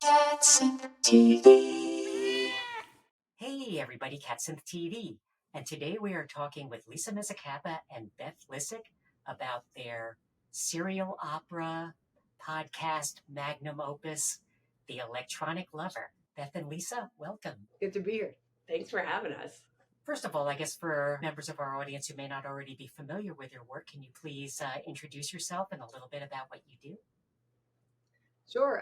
CatSynth TV. Hey everybody, CatSynth TV. And today we are talking with Lisa Mezzacappa and Beth Lisick about their serial opera podcast magnum opus, The Electronic Lover. Beth and Lisa, welcome. Good to be here. Thanks for having us. First of all, I guess for members of our audience who may not already be familiar with your work, can you please introduce yourself and a little bit about what you do? Sure.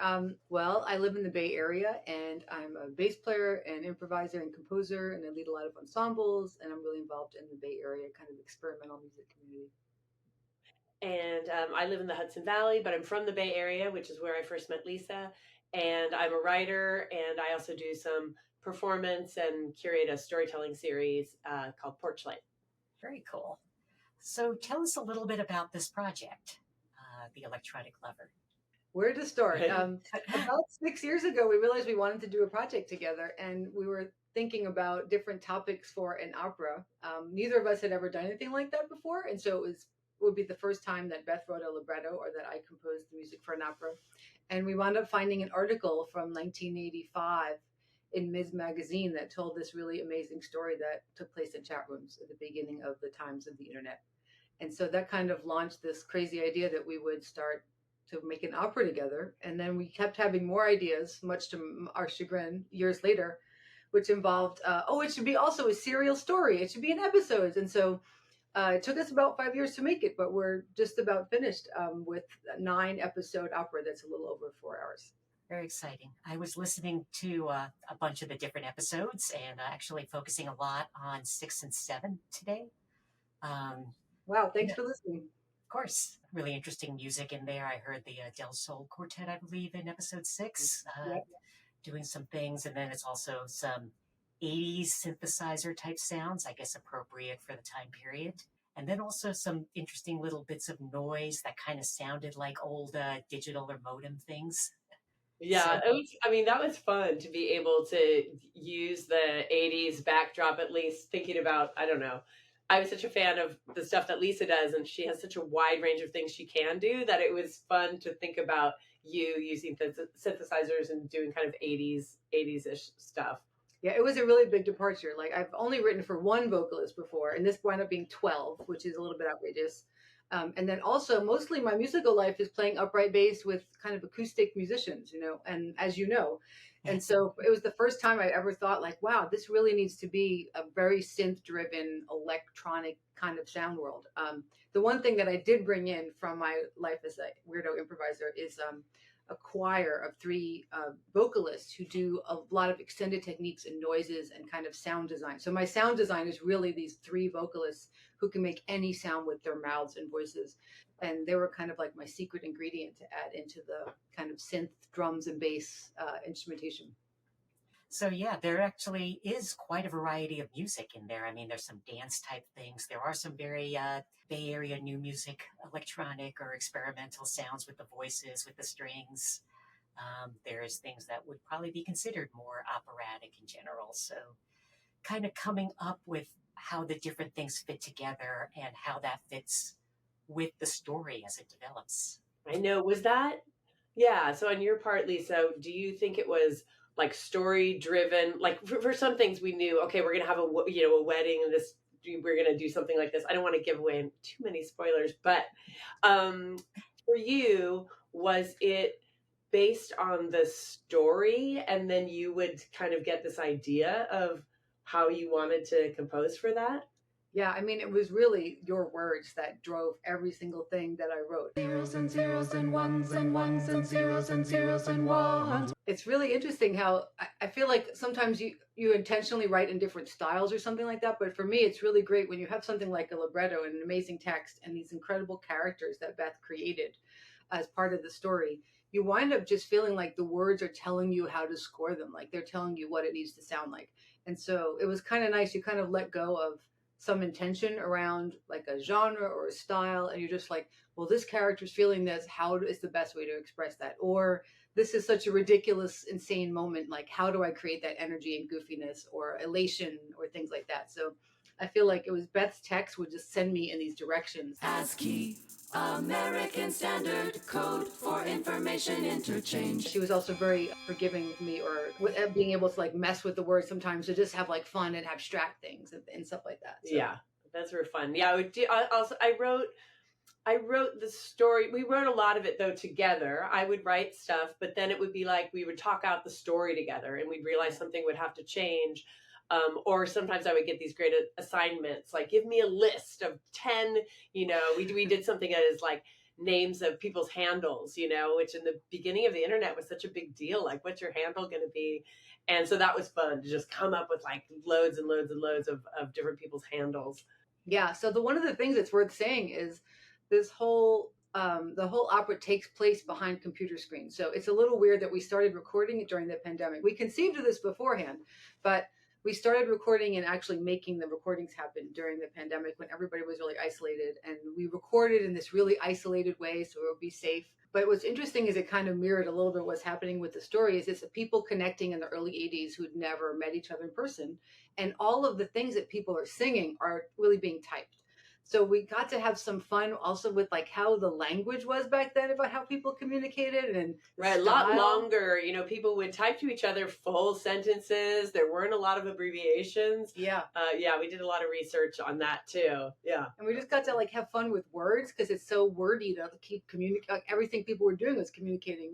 Well, I live in the Bay Area, and I'm a bass player and improviser and composer, and I lead a lot of ensembles, and I'm really involved in the Bay Area kind of experimental music community. And I live in the Hudson Valley, but I'm from the Bay Area, which is where I first met Lisa. And I'm a writer, and I also do some performance and curate a storytelling series called Porchlight. Very cool. So tell us a little bit about this project, The Electronic Lover. Where to start? About 6 years ago, we realized we wanted to do a project together, and we were thinking about different topics for an opera. Neither of us had ever done anything like that before, and so it would be the first time that Beth wrote a libretto or that I composed the music for an opera. And we wound up finding an article from 1985 in Ms. Magazine that told this really amazing story that took place in chat rooms at the beginning of the times of the internet. And so that kind of launched this crazy idea that we would start to make an opera together. And then we kept having more ideas, much to our chagrin, years later, which involved, it should be also a serial story. It should be in episodes. And so it took us about 5 years to make it, but we're just about finished with a 9-episode opera that's a little over 4 hours. Very exciting. I was listening to a bunch of the different episodes and actually focusing a lot on 6 and 7 today. Wow, thanks for listening. Of course, really interesting music in there. I heard the Sol Quartet, I believe, in episode 6, doing some things. And then it's also some 80s synthesizer type sounds, I guess appropriate for the time period. And then also some interesting little bits of noise that kind of sounded like old digital or modem things. Yeah, that was fun to be able to use the 80s backdrop, at least thinking about, I don't know. I was such a fan of the stuff that Lisa does, and she has such a wide range of things she can do that it was fun to think about you using the synthesizers and doing kind of 80s-ish stuff. Yeah, it was a really big departure. Like, I've only written for one vocalist before, and this wound up being 12, which is a little bit outrageous. And then also, mostly my musical life is playing upright bass with kind of acoustic musicians, and as you know. And so it was the first time I ever thought, like, wow, this really needs to be a very synth-driven, electronic kind of sound world. The one thing that I did bring in from my life as a weirdo improviser is a choir of 3 vocalists who do a lot of extended techniques and noises and kind of sound design. So my sound design is really these 3 vocalists who can make any sound with their mouths and voices. And they were kind of like my secret ingredient to add into the kind of synth, drums, and bass instrumentation. So yeah, there actually is quite a variety of music in there. I mean, there's some dance type things. There are some very Bay Area new music, electronic or experimental sounds with the voices, with the strings. There's things that would probably be considered more operatic in general. So kind of coming up with how the different things fit together and how that fits with the story as it develops. I know. Was that? Yeah. So on your part, Lisa, do you think it was like story driven? Like for some things we knew, okay, we're going to have a wedding and we're going to do something like this. I don't want to give away too many spoilers, but for you, was it based on the story and then you would kind of get this idea of how you wanted to compose for that? Yeah, I mean, it was really your words that drove every single thing that I wrote. Zeros and zeros and ones and ones and zeros and zeros and ones. It's really interesting how I feel like sometimes you intentionally write in different styles or something like that. But for me, it's really great when you have something like a libretto and an amazing text and these incredible characters that Beth created as part of the story. You wind up just feeling like the words are telling you how to score them, like they're telling you what it needs to sound like. And so it was kind of nice. You kind of let go of some intention around like a genre or a style, and you're just like, well, this character's feeling this, how is the best way to express that? Or this is such a ridiculous, insane moment, like how do I create that energy and goofiness or elation or things like that? So I feel like it was Beth's text would just send me in these directions. ASCII American Standard Code for Information Interchange. She was also very forgiving with me, or with being able to like mess with the words sometimes to just have like fun and abstract things and stuff like that. So. Yeah, that's really fun. Yeah, I wrote the story. We wrote a lot of it though together. I would write stuff, but then it would be like we would talk out the story together, and we'd realize something would have to change. Or sometimes I would get these great assignments, like give me a list of 10, we did something that is like names of people's handles, which in the beginning of the internet was such a big deal. Like, what's your handle going to be? And so that was fun to just come up with like loads and loads and loads of different people's handles. Yeah. So one of the things that's worth saying is this whole, the whole opera takes place behind computer screens. So it's a little weird that we started recording it during the pandemic. We conceived of this beforehand, but we started recording and actually making the recordings happen during the pandemic when everybody was really isolated. And we recorded in this really isolated way so it would be safe. But what's interesting is it kind of mirrored a little bit what's happening with the story. Is it's people connecting in the early 80s who'd never met each other in person. And all of the things that people are singing are really being typed. So we got to have some fun also with like how the language was back then about how people communicated and right, a lot longer. People would type to each other full sentences. There weren't a lot of abbreviations. Yeah. We did a lot of research on that too. Yeah. And we just got to like have fun with words because it's so wordy to keep communicating. Everything people were doing was communicating,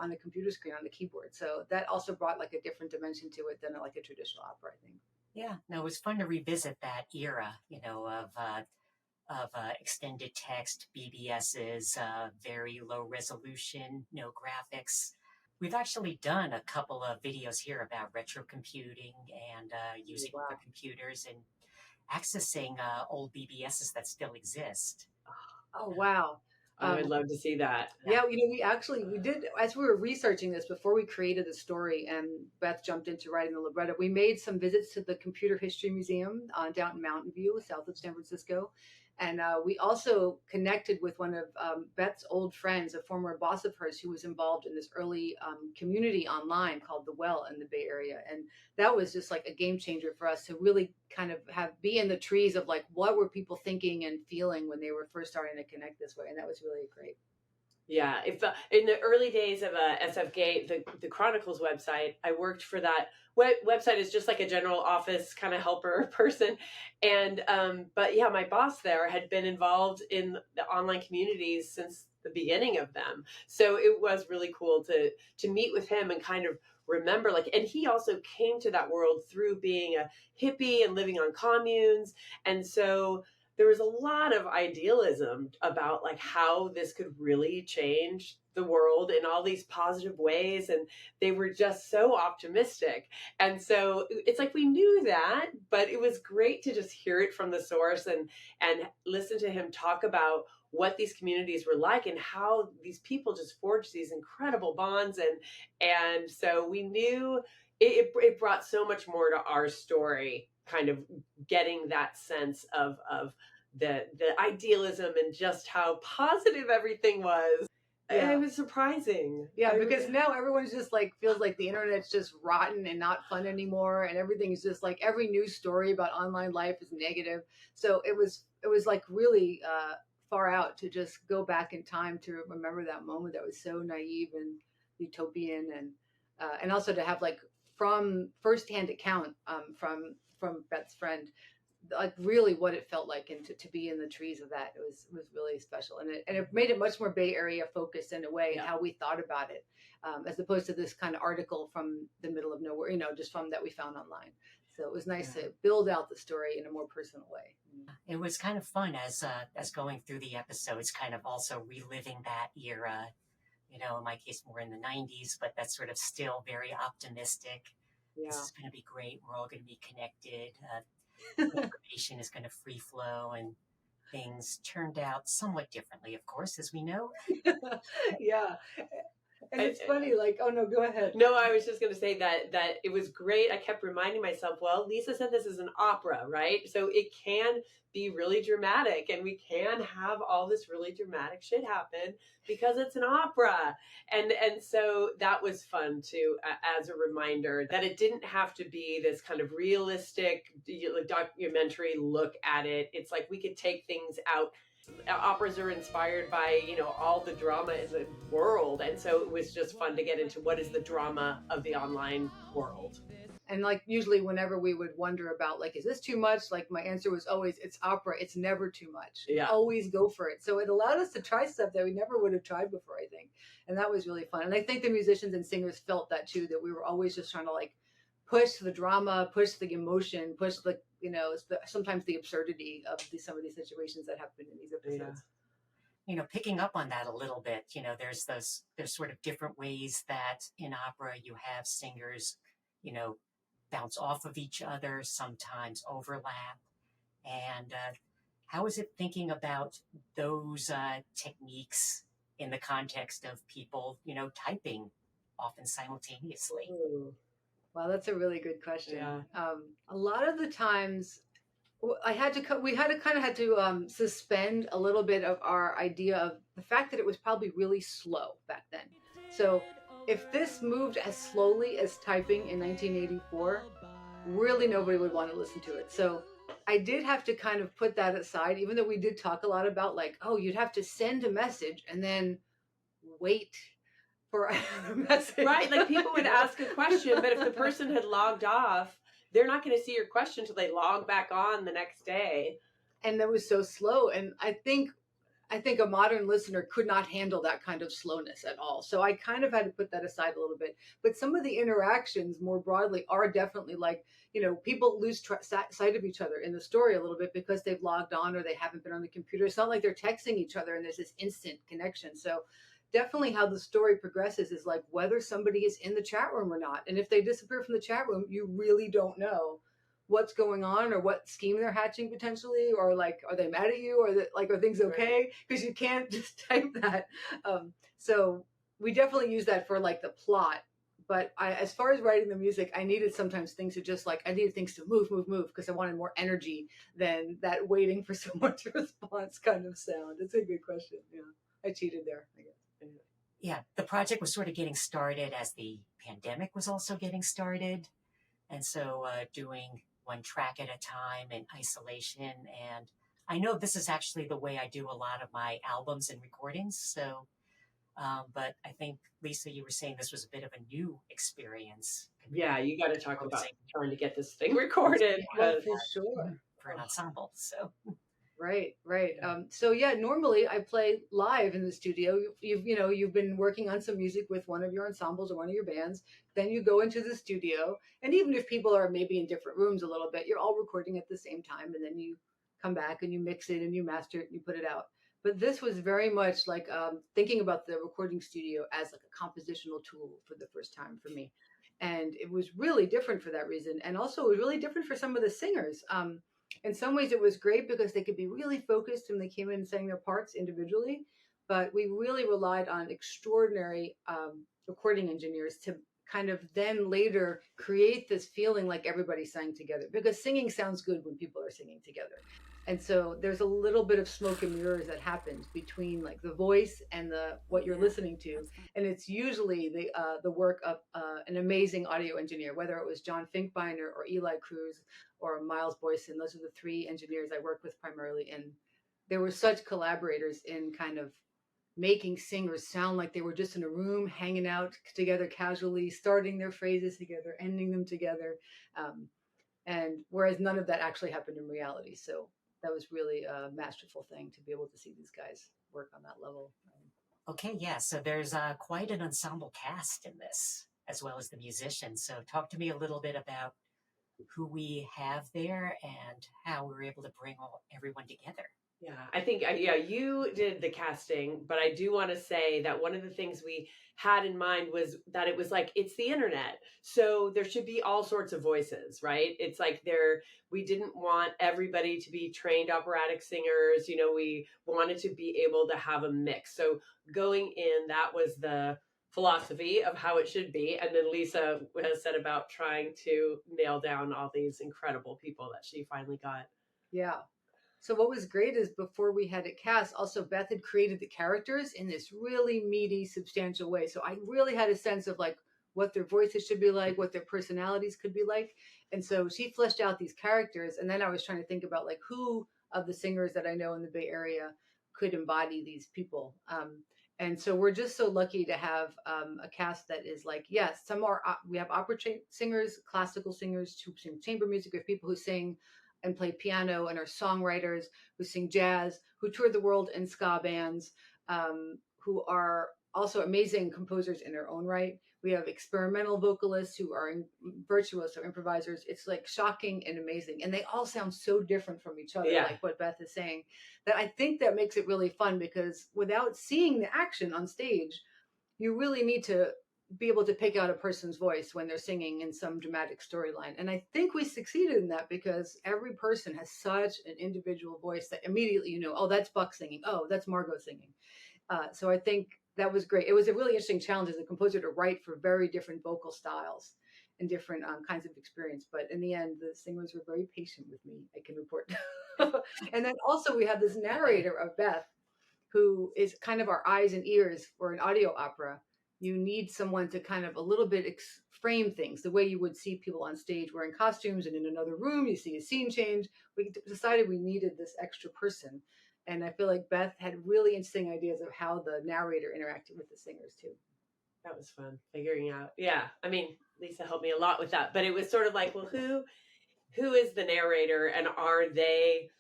on the computer screen on the keyboard. So that also brought like a different dimension to it than like a traditional opera, I think. Yeah, no, it was fun to revisit that era, of extended text, BBSs, very low resolution, no graphics. We've actually done a couple of videos here about retro computing and using the computers and accessing old BBSs that still exist. Oh, wow. I would love to see that. Yeah, we did, as we were researching this before we created the story and Beth jumped into writing the libretto, we made some visits to the Computer History Museum down in Mountain View, south of San Francisco. And we also connected with one of Beth's old friends, a former boss of hers who was involved in this early community online called The Well in the Bay Area. And that was just like a game changer for us to really kind of be in the trees of like, what were people thinking and feeling when they were first starting to connect this way? And that was really great. Yeah, if in the early days of SF Gate, the Chronicles website, I worked for that website is just like a general office kind of helper person. And, but yeah, my boss there had been involved in the online communities since the beginning of them. So it was really cool to meet with him and kind of remember, like, and he also came to that world through being a hippie and living on communes. And so there was a lot of idealism about like how this could really change the world in all these positive ways. And they were just so optimistic. And so it's like, we knew that, but it was great to just hear it from the source and listen to him talk about what these communities were like and how these people just forged these incredible bonds. And so we knew it brought so much more to our story, kind of getting that sense of the idealism and just how positive everything was. Yeah. It was surprising. Yeah, because now everyone's just like, feels like the internet's just rotten and not fun anymore. And everything's just like, every news story about online life is negative. So it was like really far out to just go back in time to remember that moment that was so naive and utopian, and also to have like from firsthand account from Beth's friend, like really what it felt like, and to be in the trees of that, it was really special, and it made it much more Bay Area focused in a way, and how we thought about it, as opposed to this kind of article from the middle of nowhere, just from that we found online. So it was nice to build out the story in a more personal way. It was kind of fun as going through the episodes, kind of also reliving that era. In my case, more in the 90s, but that's sort of still very optimistic. Yeah. This is going to be great. We're all going to be connected. Information is going to free flow, and things turned out somewhat differently, of course, as we know. Yeah. And it's funny, like, oh no, go ahead. No, I was just going to say that it was great. I kept reminding myself, well, Lisa said this is an opera, right? So it can be really dramatic, and we can have all this really dramatic shit happen because it's an opera. And so that was fun too, as a reminder that it didn't have to be this kind of realistic documentary look at it. It's like we could take things out Operas are inspired by, all the drama in the world. And so it was just fun to get into what is the drama of the online world. And like usually whenever we would wonder about like, is this too much? Like my answer was always, it's opera. It's never too much. Yeah. Always go for it. So it allowed us to try stuff that we never would have tried before, I think. And that was really fun. And I think the musicians and singers felt that too, that we were always just trying to like push the drama, push the emotion, push the, sometimes the absurdity of some of these situations that happen in these episodes. Yeah. Picking up on that a little bit, there's sort of different ways that in opera you have singers, bounce off of each other, sometimes overlap. And how is it thinking about those techniques in the context of people, typing often simultaneously? Ooh. Wow, that's a really good question. Yeah. A lot of the times we had to suspend a little bit of our idea of the fact that it was probably really slow back then. So if this moved as slowly as typing in 1984, really nobody would want to listen to it. So I did have to kind of put that aside, even though we did talk a lot about like, oh, you'd have to send a message and then wait for a message. Right, like people would ask a question, but if the person had logged off, they're not going to see your question until they log back on the next day. And that was so slow. And I think a modern listener could not handle that kind of slowness at all. So I kind of had to put that aside a little bit. But some of the interactions more broadly are definitely like, people lose sight of each other in the story a little bit because they've logged on or they haven't been on the computer. It's not like they're texting each other and there's this instant connection. So definitely how the story progresses is like whether somebody is in the chat room or not. And if they disappear from the chat room, you really don't know what's going on or what scheme they're hatching potentially, or like, are they mad at you, or are things okay? Because you can't just type that. So we definitely use that for like the plot. But as far as writing the music, I needed sometimes things to just like, I needed things to move because I wanted more energy than that waiting for someone to respond kind of sound. It's a good question. Yeah, I cheated there, I guess. Yeah, the project was sort of getting started as the pandemic was also getting started. And so doing one track at a time in isolation. And I know this is actually the way I do a lot of my albums and recordings. So, but I think, Lisa, you were saying this was a bit of a new experience. Yeah, you got to talk about trying to get this thing recorded. Well, for sure. For an ensemble, so. Right. So yeah, normally I play live in the studio. You've been working on some music with one of your ensembles or one of your bands. Then you go into the studio, and even if people are maybe in different rooms a little bit, you're all recording at the same time, and then you come back and you mix it and you master it and you put it out. But this was very much like thinking about the recording studio as like a compositional tool for the first time for me, and it was really different for that reason, and also it was really different for some of the singers. In some ways, it was great because they could be really focused when they came in and sang their parts individually. But we really relied on extraordinary recording engineers to kind of then later create this feeling like everybody sang together. Because singing sounds good when people are singing together. And so there's a little bit of smoke and mirrors that happens between like the voice and what you're listening to. And it's usually the work of an amazing audio engineer, whether it was John Finkbeiner or Eli Cruz or Miles Boyson. Those are the three engineers I work with primarily. And they were such collaborators in kind of making singers sound like they were just in a room, hanging out together casually, starting their phrases together, ending them together. And whereas none of that actually happened in reality. So that was really a masterful thing to be able to see these guys work on that level. Okay, yeah. So there's quite an ensemble cast in this, as well as the musicians. So talk to me a little bit about who we have there and how we were able to bring everyone together. Yeah, I think, you did the casting, but I do want to say that one of the things we had in mind was that it was like, it's the internet. So there should be all sorts of voices, right? It's like we didn't want everybody to be trained operatic singers. We wanted to be able to have a mix. So going in, that was the philosophy of how it should be. And then Lisa has said about trying to nail down all these incredible people that she finally got. Yeah. So what was great is before we had it cast, also Beth had created the characters in this really meaty, substantial way. So I really had a sense of like what their voices should be like, what their personalities could be like. And so she fleshed out these characters. And then I was trying to think about like who of the singers that I know in the Bay Area could embody these people. And so we're just so lucky to have a cast that is like, yes, some are, we have opera singers, classical singers who sing chamber music. We have people who sing and play piano and are songwriters, who sing jazz, who tour the world in ska bands, who are also amazing composers in their own right. We have experimental vocalists who are virtuoso improvisers. It's like shocking and amazing. And they all sound so different from each other, like what Beth is saying, that I think that makes it really fun, because without seeing the action on stage, you really need to be able to pick out a person's voice when they're singing in some dramatic storyline. And I think we succeeded in that, because every person has such an individual voice that immediately you know, oh, that's Buck singing. Oh, that's Margot singing. So I think that was great. It was a really interesting challenge as a composer to write for very different vocal styles and different kinds of experience. But in the end, the singers were very patient with me, I can report. And then also we have this narrator of Beth, who is kind of our eyes and ears for an audio opera. You need someone to kind of a little bit frame things the way you would see people on stage wearing costumes, and in another room you see a scene change. We decided we needed this extra person. And I feel like Beth had really interesting ideas of how the narrator interacted with the singers too. That was fun figuring out. Yeah. I mean, Lisa helped me a lot with that, but it was sort of like, well, who is the narrator, and are they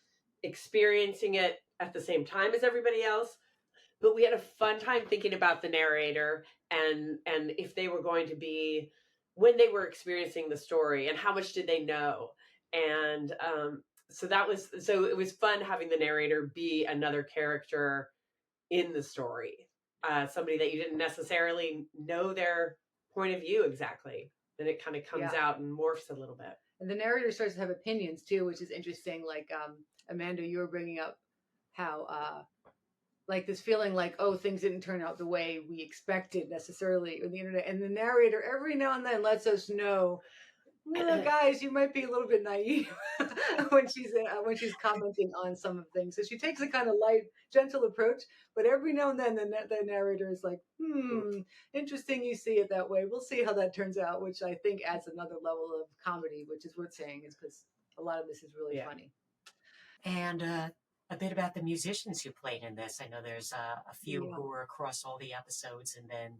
experiencing it at the same time as everybody else? But we had a fun time thinking about the narrator and if they were going to be, when they were experiencing the story, and how much did they know? And, so it was fun having the narrator be another character in the story, somebody that you didn't necessarily know their point of view exactly. And it kind of comes out and morphs a little bit. And the narrator starts to have opinions too, which is interesting. Like Amanda, you were bringing up how like this feeling like, oh, things didn't turn out the way we expected necessarily on the internet. And the narrator every now and then lets us know, well, guys, you might be a little bit naive when she's commenting on some of things. So she takes a kind of light, gentle approach, but every now and then the narrator is like, interesting you see it that way. We'll see how that turns out, which I think adds another level of comedy, which is worth saying, is because a lot of this is really funny. And a bit about the musicians who played in this. I know there's a few who were across all the episodes, and then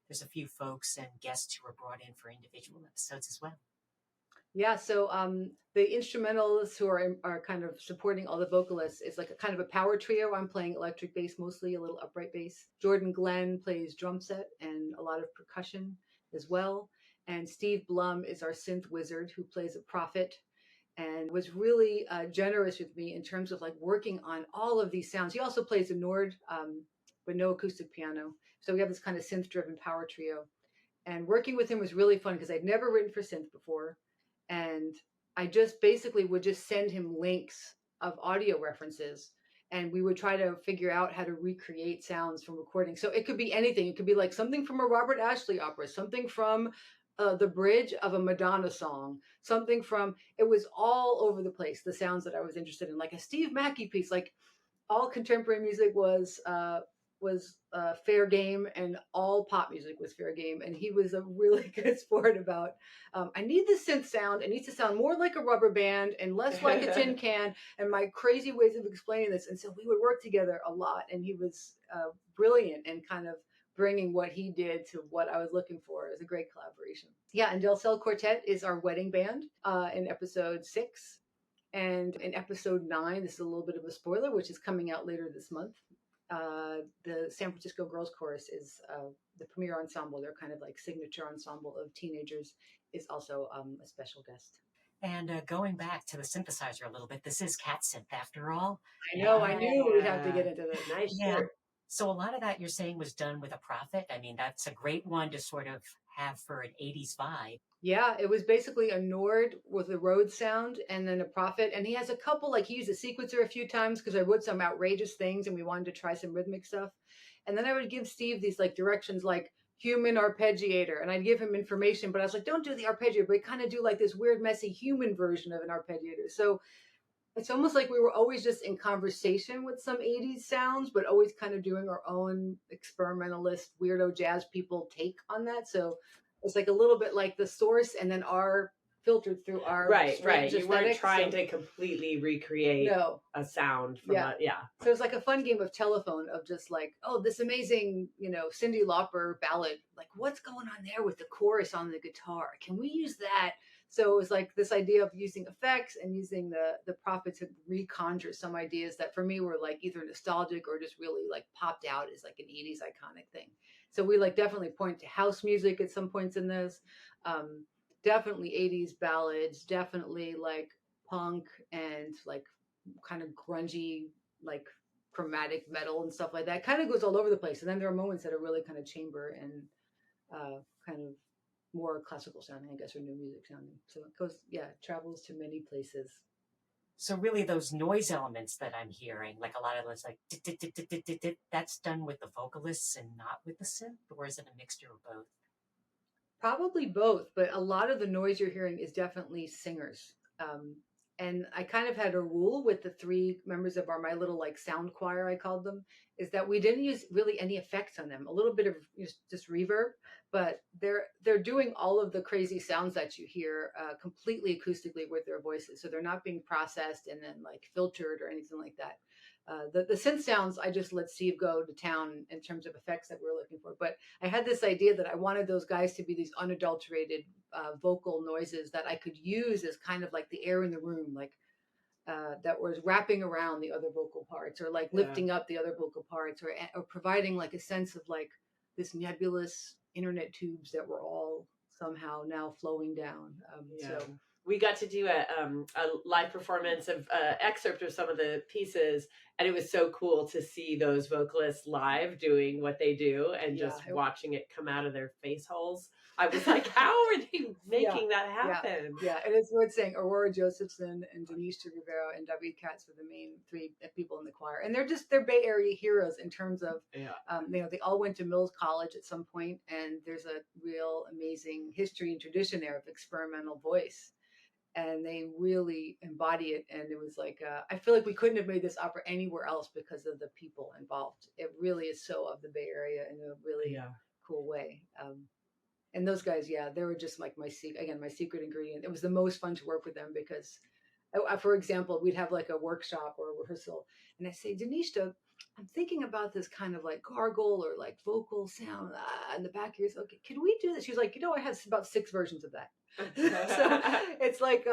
there's a few folks and guests who were brought in for individual episodes as well. Yeah, so the instrumentalists who are kind of supporting all the vocalists is like a kind of a power trio. I'm playing electric bass mostly, a little upright bass. Jordan Glenn plays drum set and a lot of percussion as well. And Steve Blum is our synth wizard who plays a prophet and was really generous with me in terms of like working on all of these sounds. He also plays a Nord, but no acoustic piano. So we have this kind of synth-driven power trio. And working with him was really fun because I'd never written for synth before. And I just basically would just send him links of audio references, and we would try to figure out how to recreate sounds from recordings. So it could be anything. It could be like something from a Robert Ashley opera, something from the bridge of a Madonna song, something from, it was all over the place, the sounds that I was interested in, like a Steve Mackey piece. Like all contemporary music was fair game, and all pop music was fair game. And he was a really good sport about, I need the synth sound. It needs to sound more like a rubber band and less like a tin can, and my crazy ways of explaining this. And so we would work together a lot, and he was brilliant and kind of bringing what he did to what I was looking for. It was a great collaboration. Yeah, and Sol Quartet is our wedding band in episode 6. And in episode 9, this is a little bit of a spoiler, which is coming out later this month. The San Francisco Girls Chorus is the Premier Ensemble. They're kind of like signature ensemble of teenagers, is also a special guest. And going back to the synthesizer a little bit, this is cat synth after all. I know, I knew we'd have to get into this. Nice. Yeah. So a lot of that you're saying was done with a Prophet. I mean, that's a great one to sort of have for an 80s vibe. Yeah, it was basically a Nord with a Rhodes sound and then a Prophet. And he has a couple, like he used a sequencer a few times because I wrote some outrageous things and we wanted to try some rhythmic stuff. And then I would give Steve these like directions like human arpeggiator. And I'd give him information, but I was like, don't do the arpeggiator, but kind of do like this weird, messy human version of an arpeggiator. So it's almost like we were always just in conversation with some 80s sounds, but always kind of doing our own experimentalist, weirdo jazz people take on that. So it's like a little bit like the source and then our filtered through our right. strange You weren't aesthetics, trying so- to completely recreate No. a sound from Yeah. So it's like a fun game of telephone of just like, oh, this amazing, Cyndi Lauper ballad. Like, what's going on there with the chorus on the guitar? Can we use that? So it was like this idea of using effects and using the prophet to reconjure some ideas that for me were like either nostalgic or just really like popped out as like an 80s iconic thing. So we like definitely point to house music at some points in this. Definitely 80s ballads, definitely like punk and like kind of grungy, like chromatic metal and stuff like that. Kind of goes all over the place. And then there are moments that are really kind of chamber and kind of more classical sounding, I guess, or new music sounding. So it goes, travels to many places. So really those noise elements that I'm hearing, like a lot of those, like, that's done with the vocalists and not with the synth, or is it a mixture of both? Probably both, but a lot of the noise you're hearing is definitely singers. And I kind of had a rule with the 3 members of my little like sound choir, I called them, is that we didn't use really any effects on them. A little bit of just reverb, but they're doing all of the crazy sounds that you hear completely acoustically with their voices. So they're not being processed and then like filtered or anything like that. The synth sounds, I just let Steve go to town in terms of effects that we were looking for. But I had this idea that I wanted those guys to be these unadulterated vocal noises that I could use as kind of like the air in the room, like that was wrapping around the other vocal parts or like lifting up the other vocal parts or providing like a sense of like this internet tubes that were all somehow now flowing down. So we got to do a live performance of excerpt of some of the pieces, and it was so cool to see those vocalists live doing what they do and just watching it come out of their face holes. I was like, how are they making that happen? Yeah, and it's worth saying Aurora Josephson and Denise Rivera and David Katz were the main 3 people in the choir, and they're Bay Area heroes in terms of they all went to Mills College at some point, and there's a real amazing history and tradition there of experimental voice. And they really embody it. And it was like, I feel like we couldn't have made this opera anywhere else because of the people involved. It really is so of the Bay Area in a really cool way. And those guys, they were just like my secret ingredient. It was the most fun to work with them because, for example, we'd have like a workshop or a rehearsal. And I say, Denishta, I'm thinking about this kind of like gargle or like vocal sound in the back here. So, okay, can we do this? She was like, I have about 6 versions of that. So it's like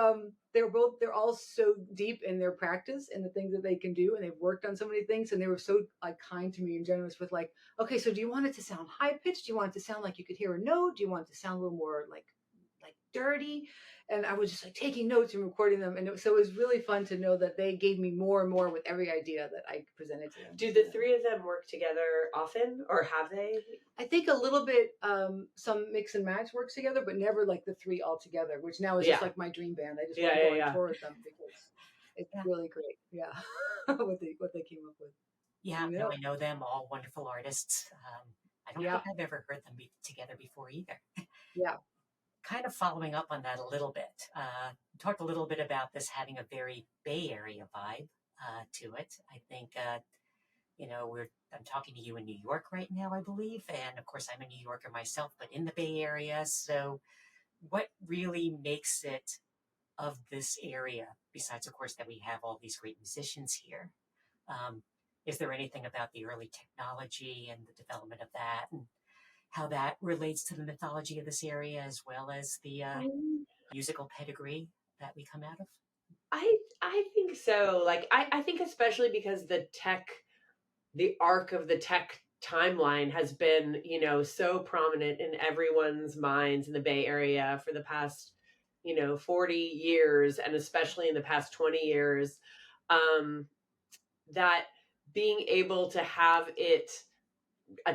they're all so deep in their practice and the things that they can do, and they've worked on so many things, and they were so like kind to me and generous with like, okay, so do you want it to sound high pitched? Do you want it to sound like you could hear a note? Do you want it to sound a little more like dirty? And I was just like taking notes and recording them, and so it was really fun to know that they gave me more and more with every idea that I presented to them. Do the 3 of them work together often, or have they? I think a little bit, some mix and match works together, but never like the 3 all together, which now is just like my dream band. I just want to go on tour with them because it's really great. Yeah, what they came up with. Yeah, no, I know them, all wonderful artists. I don't think I've ever heard them together before either. Yeah. Kind of following up on that a little bit, talked a little bit about this having a very Bay Area vibe to it. I think, I'm talking to you in New York right now, I believe. And of course, I'm a New Yorker myself, but in the Bay Area. So what really makes it of this area, besides, of course, that we have all these great musicians here? Is there anything about the early technology and the development of that and how that relates to the mythology of this area as well as the musical pedigree that we come out of? I think so. Like, I think especially because the arc of the tech timeline has been, so prominent in everyone's minds in the Bay Area for the past, 40 years, and especially in the past 20 years, that being able to have it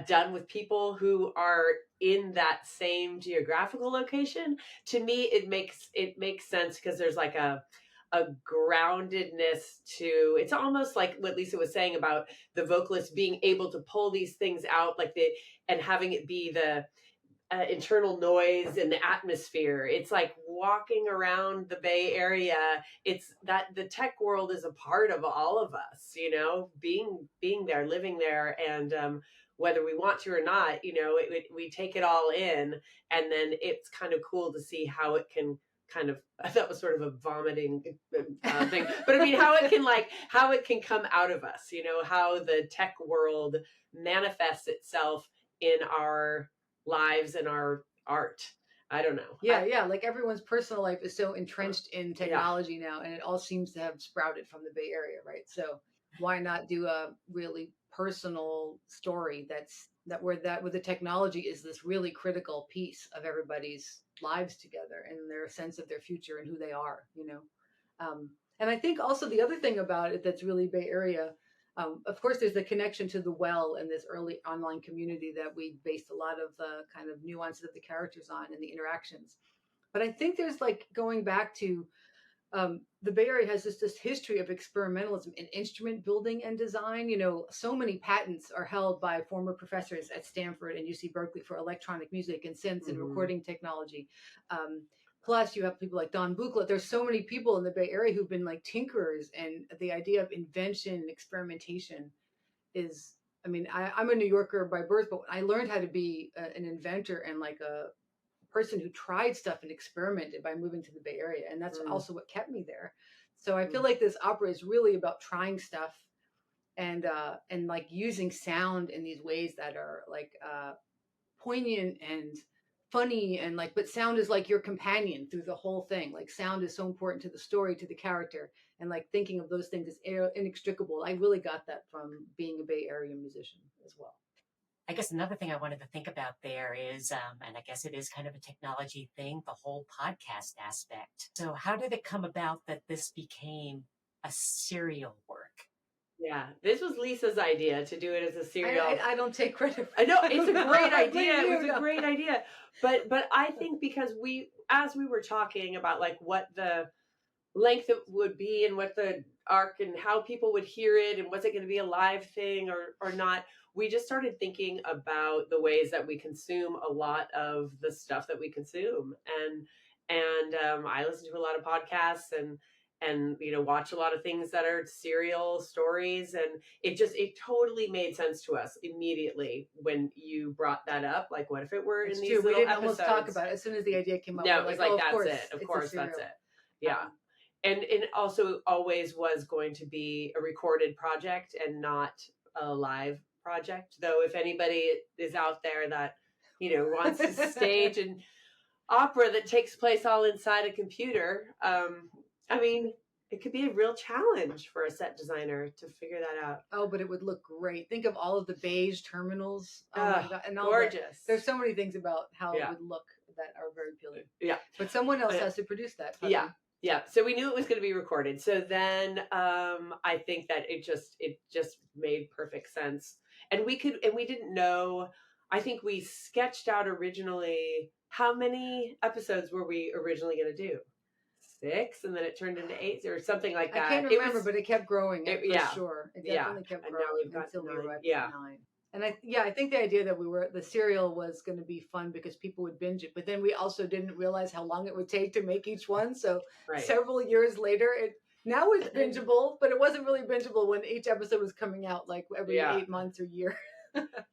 done with people who are in that same geographical location, to me, it makes sense because there's like a groundedness to, it's almost like what Lisa was saying about the vocalist being able to pull these things out and having it be the internal noise and the atmosphere. It's like walking around the Bay Area. It's that the tech world is a part of all of us, being there, living there, and whether we want to or not, we take it all in, and then it's kind of cool to see how it can kind of, that was sort of a vomiting thing, but I mean, how it can come out of us, you know, how the tech world manifests itself in our lives and our art. I don't know. Yeah. Like everyone's personal life is so entrenched in technology now, and it all seems to have sprouted from the Bay Area, right? So why not do a really personal story where the technology is this really critical piece of everybody's lives together and their sense of their future and who they are, you know? And I think also the other thing about it that's really Bay Area, of course, there's the connection to the well and this early online community that we based a lot of the kind of nuances of the characters on and the interactions. But I think there's like going back to the Bay Area has this history of experimentalism in instrument building and design. You know, so many patents are held by former professors at Stanford and UC Berkeley for electronic music and synths and recording technology. Plus, you have people like Don Buchla. There's so many people in the Bay Area who've been like tinkerers, and the idea of invention and experimentation is, I mean, I'm a New Yorker by birth, but I learned how to be an inventor and like a person who tried stuff and experimented by moving to the Bay Area. And that's also what kept me there. So I feel like this opera is really about trying stuff and like using sound in these ways that are like poignant and funny, and like, but sound is like your companion through the whole thing. Like sound is so important to the story, to the character, and like thinking of those things as inextricable. I really got that from being a Bay Area musician as well. I guess another thing I wanted to think about there is, and I guess it is kind of a technology thing, the whole podcast aspect. So how did it come about that this became a serial work? Yeah, this was Lisa's idea to do it as a serial. I don't take credit for I know, it's a great I idea. It was a great idea. But I think because as we were talking about like what the length it would be and what the arc and how people would hear it and was it going to be a live thing or not, we just started thinking about the ways that we consume a lot of the stuff that we consume. And I listen to a lot of podcasts and you know, watch a lot of things that are serial stories, and it totally made sense to us immediately when you brought that up. Like, what if it were in these little we didn't episodes? Almost talk about it as soon as the idea came up. No, it was like, that's course, it. Of course, that's it. Yeah. Um, And also always was going to be a recorded project and not a live project. Though if anybody is out there that, you know, wants to stage an opera that takes place all inside a computer, I mean, it could be a real challenge for a set designer to figure that out. Oh, but it would look great. Think of all of the beige terminals. Oh my God. And all gorgeous. There's so many things about how it would look that are very appealing. Yeah. But someone else has to produce that. Yeah. Yeah. So we knew it was going to be recorded. So then I think that it just made perfect sense. And we didn't know, I think we sketched out originally, how many episodes were we originally going to do? 6, and then it turned into 8 or something like that. I can't remember, but it kept growing for sure. It definitely kept and growing now we've got until we 9. arrived at 9. And I think the idea that the serial was going to be fun because people would binge it, but then we also didn't realize how long it would take to make each one. So several years later, now it's bingeable, but it wasn't really bingeable when each episode was coming out like every 8 months or year.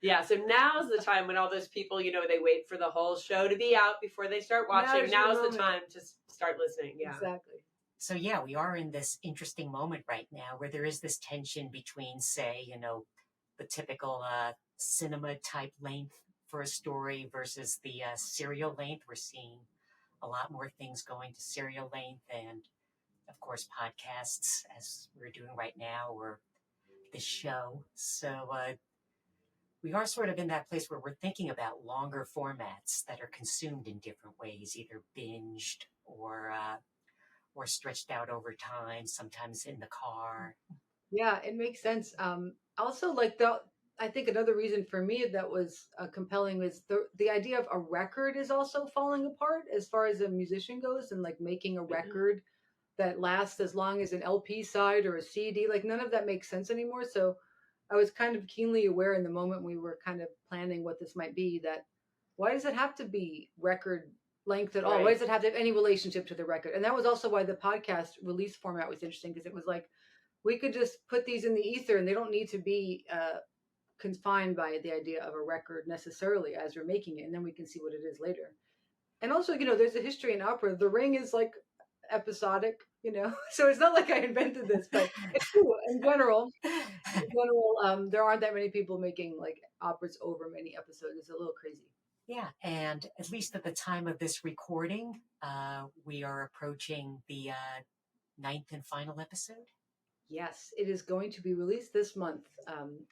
Yeah, so now's the time when all those people, you know, they wait for the whole show to be out before they start watching. Now's the time to start listening. Yeah, exactly. So yeah, we are in this interesting moment right now where there is this tension between, say, you know, the typical cinema type length for a story versus the serial length. We're seeing a lot more things going to serial length, and of course podcasts, as we're doing right now, or this show. So we are sort of in that place where we're thinking about longer formats that are consumed in different ways, either binged or stretched out over time, sometimes in the car. Yeah, it makes sense. Also, like I think another reason for me that was compelling was the idea of a record is also falling apart as far as a musician goes, and like making a record that lasts as long as an LP side or a CD. Like none of that makes sense anymore. So I was kind of keenly aware in the moment we were kind of planning what this might be, that why does it have to be record length at all? Why does it have to have any relationship to the record? And that was also why the podcast release format was interesting, because it was like, we could just put these in the ether and they don't need to be confined by the idea of a record necessarily as we're making it. And then we can see what it is later. And also, there's a history in opera. The Ring is like episodic, so it's not like I invented this, but it's true. In general, there aren't that many people making like operas over many episodes. It's a little crazy. Yeah, and at least at the time of this recording, we are approaching the 9th and final episode. Yes, it is going to be released this month.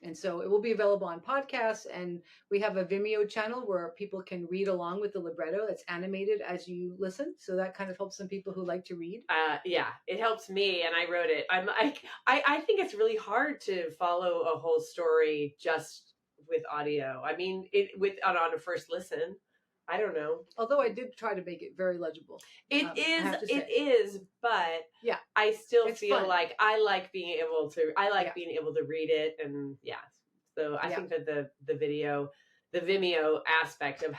And so it will be available on podcasts. And we have a Vimeo channel where people can read along with the libretto. It's animated as you listen. So that kind of helps some people who like to read. Yeah, it helps me. And I wrote it. I think it's really hard to follow a whole story just with audio. I mean, on a first listen. I don't know. Although I did try to make it very legible. It is, but yeah, I still feel fun. like I like being able to read it, and yeah. So I think that the Vimeo aspect of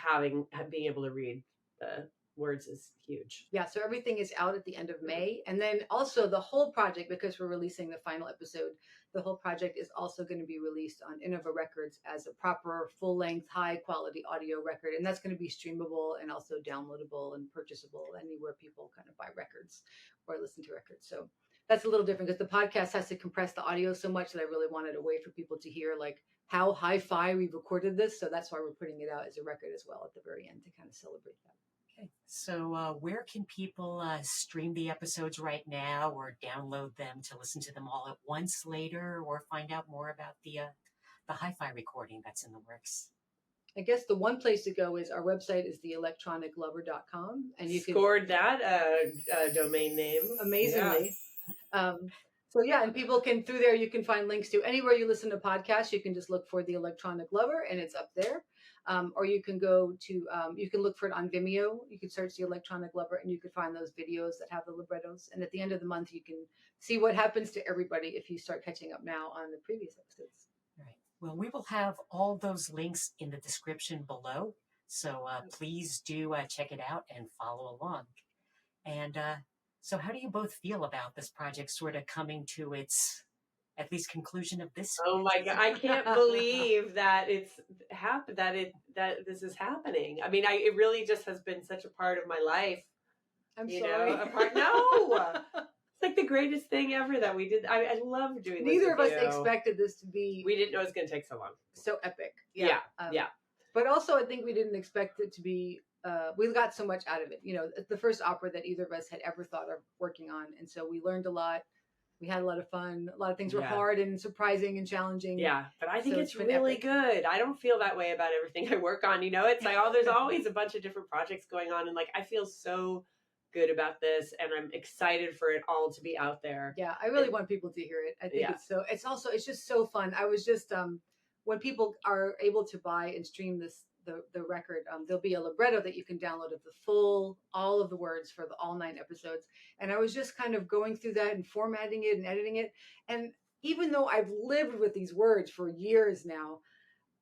being able to read the words is huge. Yeah, so everything is out at the end of May. And then also the whole project, because we're releasing the final episode, the whole project is also going to be released on Innova Records as a proper full-length, high-quality audio record. And that's going to be streamable and also downloadable and purchasable anywhere people kind of buy records or listen to records. So that's a little different because the podcast has to compress the audio so much that I really wanted a way for people to hear like how hi-fi we recorded this. So that's why we're putting it out as a record as well at the very end to kind of celebrate that. Okay, so where can people stream the episodes right now or download them to listen to them all at once later or find out more about the hi-fi recording that's in the works? I guess the one place to go is our website is theelectroniclover.com. And you scored that domain name. Amazingly. Yeah. So yeah, and people can, through there, you can find links to anywhere you listen to podcasts. You can just look for The Electronic Lover and it's up there. Or you can go to, you can look for it on Vimeo. You can search The Electronic Lover and you can find those videos that have the librettos. And at the end of the month, you can see what happens to everybody if you start catching up now on the previous episodes. All right. Well, we will have all those links in the description below. So please do check it out and follow along. And so how do you both feel about this project sort of coming to its at least conclusion of this? Oh my God, I can't believe that it's happened, that this is happening. I mean, it really just has been such a part of my life. I'm sorry. No. It's like the greatest thing ever that we did. I love doing this. Neither of us expected this to be. We didn't know it was going to take so long. So epic. Yeah. But also, I think we didn't expect it to be. We got so much out of it. The first opera that either of us had ever thought of working on, and so we learned a lot. We had a lot of fun. A lot of things were hard and surprising and challenging. Yeah, but I think it's really epic. Good. I don't feel that way about everything I work on. It's like, there's always a bunch of different projects going on, and like I feel so good about this, and I'm excited for it all to be out there. Yeah, I really want people to hear it. I think it's just so fun. I was just when people are able to buy and stream the record, there'll be a libretto that you can download of all of the words for all 9 episodes. And I was just kind of going through that and formatting it and editing it. And even though I've lived with these words for years now,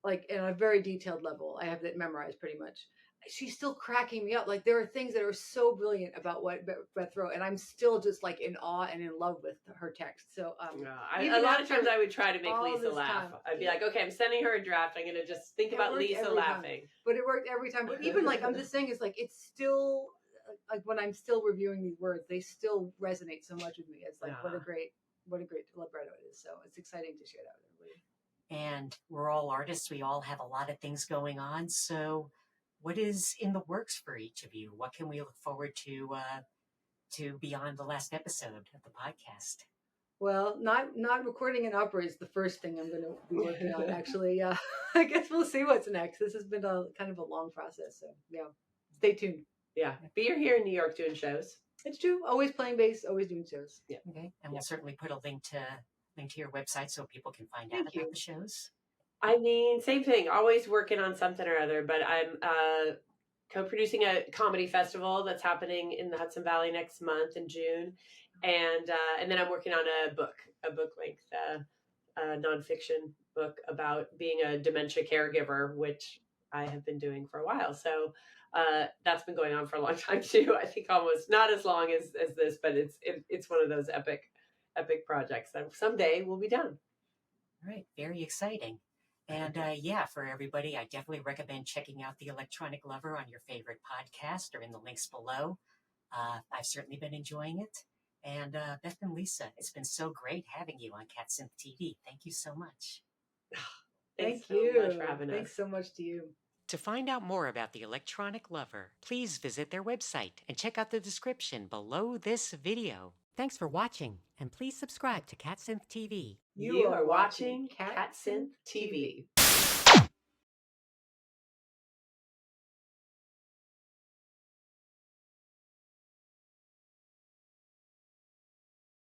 like in a very detailed level, I have it memorized pretty much. She's still cracking me up. Like there are things that are so brilliant about what Beth wrote, and I'm still just like in awe and in love with her text. So a lot of times I would try to make Lisa laugh. I'd be like, okay, I'm sending her a draft. I'm gonna just think about Lisa laughing. But it worked every time. But even like I'm just saying, it's like it's still like when I'm still reviewing these words, they still resonate so much with me. It's like what a great libretto it is. So it's exciting to share that with everybody. And we're all artists. We all have a lot of things going on. So what is in the works for each of you? What can we look forward to beyond the last episode of the podcast? Well, not recording an opera is the first thing I'm going to be working on, actually. I guess we'll see what's next. This has been a kind of a long process, so yeah, stay tuned. Yeah, but you're here in New York doing shows. It's true. Always playing bass, always doing shows. Yeah. Okay, and we'll certainly put a link to your website so people can find out about the shows. I mean, same thing. Always working on something or other, but I'm co-producing a comedy festival that's happening in the Hudson Valley next month in June, and then I'm working on a book length, nonfiction book about being a dementia caregiver, which I have been doing for a while. So that's been going on for a long time too. I think almost not as long as this, but it's one of those epic projects that someday will be done. All right, very exciting. And yeah, for everybody, I definitely recommend checking out The Electronic Lover on your favorite podcast or in the links below. I've certainly been enjoying it. And Beth and Lisa, it's been so great having you on Cat Synth TV. Thank you so much. Thanks Thank you. so much for having us. Thanks so much to you. To find out more about The Electronic Lover, please visit their website and check out the description below this video. Thanks for watching, and please subscribe to Cat Synth TV. You are watching Cat Synth TV.